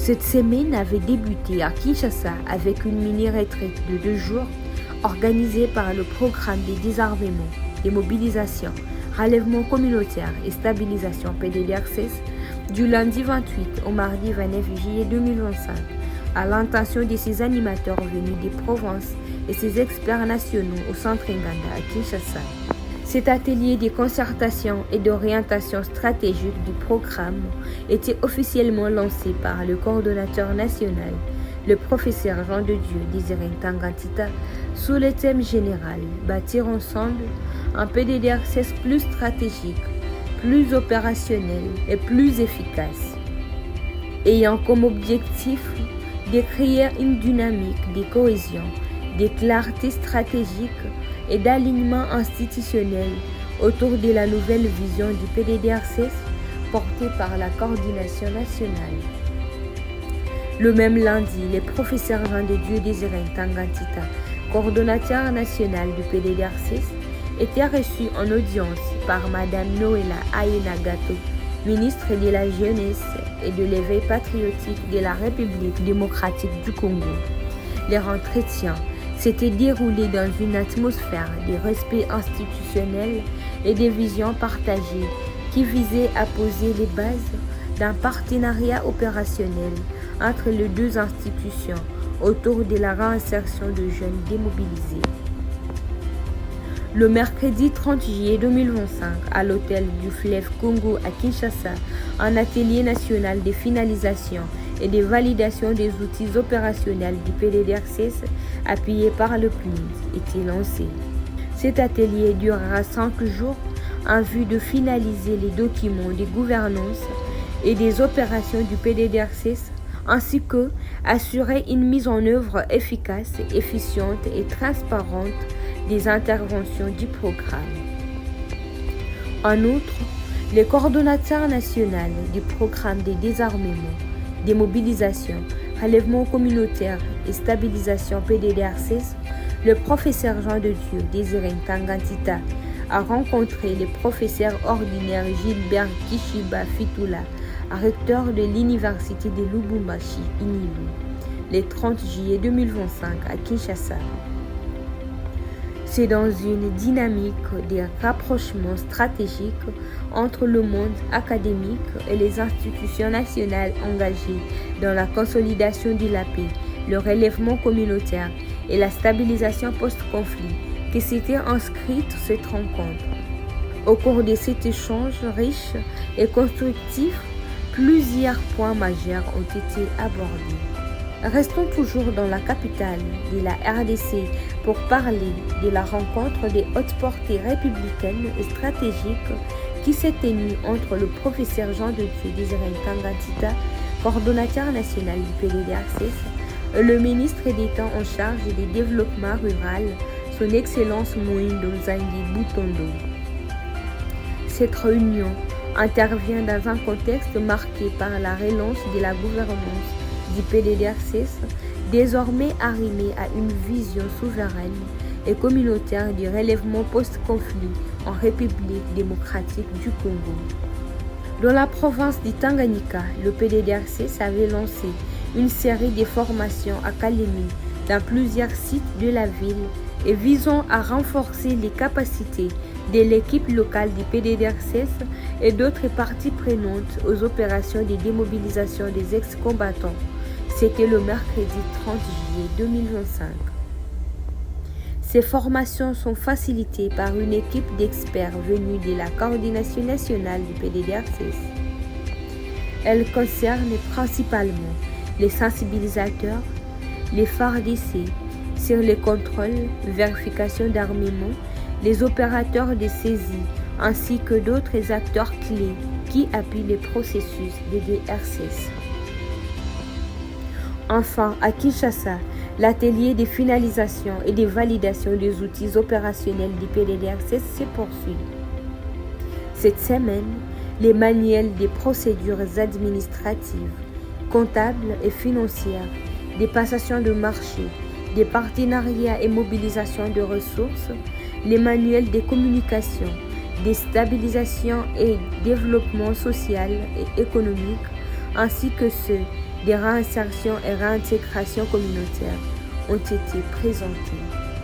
Cette semaine avait débuté à Kinshasa avec une mini-retraite de 2 jours organisée par le programme de désarmement, démobilisation, relèvement communautaire et stabilisation PDDRCS du lundi 28 au mardi 29 juillet 2025 à l'intention de ses animateurs venus des provinces et ses experts nationaux au centre Nganda à Kinshasa. Cet atelier de concertation et d'orientation stratégique du programme était officiellement lancé par le coordonnateur national, le professeur Jean de Dieu Désiré Ntangantita, sous le thème général « Bâtir ensemble un PDDRCS plus stratégique, plus opérationnel et plus efficace », ayant comme objectif de créer une dynamique de cohésion, de clarté stratégique et d'alignement institutionnel autour de la nouvelle vision du PDDRCS portée par la coordination nationale. Le même lundi, le professeur Jean de Dieu Désiré Ntangantita, coordonnateur national du PDDRCS, était reçu en audience par Madame Noëlla Aïena-Gato, ministre de la Jeunesse et de l'Éveil patriotique de la République démocratique du Congo. Leur entretien s'était déroulé dans une atmosphère de respect institutionnel et de vision partagée qui visait à poser les bases d'un partenariat opérationnel entre les deux institutions autour de la réinsertion de jeunes démobilisés. Le mercredi 30 juillet 2025, à l'hôtel du fleuve Congo à Kinshasa, un atelier national de finalisation et de validation des outils opérationnels du PDDRCS appuyé par le PNID était lancé. Cet atelier durera 5 jours en vue de finaliser les documents de gouvernance et des opérations du PDDRCS ainsi que assurer une mise en œuvre efficace, efficiente et transparente des interventions du programme. En outre, le coordonnateur national du programme de désarmement, démobilisation, relèvement communautaire et stabilisation PDDRCS, le professeur Jean de Dieu Désiré Ntangantita, a rencontré le professeur ordinaire Gilbert Kishiba Fitula, recteur de l'université de Lubumbashi, Inilu, le 30 juillet 2025 à Kinshasa. C'est dans une dynamique de rapprochement stratégique entre le monde académique et les institutions nationales engagées dans la consolidation de la paix, le relèvement communautaire et la stabilisation post-conflit que s'était inscrite cette rencontre. Au cours de cet échange riche et constructif, plusieurs points majeurs ont été abordés. Restons toujours dans la capitale de la RDC pour parler de la rencontre des hautes portées républicaines et stratégiques qui s'est tenue entre le professeur Jean de Dieu Désiré Ntangantita, coordonnateur national du PDDRCS, et le ministre d'État en charge du développement rural, son Excellence Mohindo Nzangi Butondo. Cette réunion intervient dans un contexte marqué par la relance de la gouvernance du PDDRCS, désormais arrimé à une vision souveraine et communautaire du relèvement post-conflit en République démocratique du Congo. Dans la province du Tanganyika, le PDDRCS avait lancé une série de formations académiques dans plusieurs sites de la ville et visant à renforcer les capacités de l'équipe locale du PDDRCS et d'autres parties prenantes aux opérations de démobilisation des ex-combattants. C'était le mercredi 30 juillet 2025. Ces formations sont facilitées par une équipe d'experts venus de la coordination nationale du PDDRCS. Elles concernent principalement les sensibilisateurs, les phares d'essai sur les contrôles, vérification d'armement, les opérateurs de saisie ainsi que d'autres acteurs clés qui appuient le processus de DRCS. Enfin, à Kinshasa, l'atelier de finalisation et de validation des outils opérationnels du PDDRCS se poursuit. Cette semaine, les manuels des procédures administratives, comptables et financières, des passations de marché, des partenariats et mobilisation de ressources, les manuels de communication, des stabilisations et développement social et économique, ainsi que ceux de réinsertion et réintégration communautaire ont été présentées.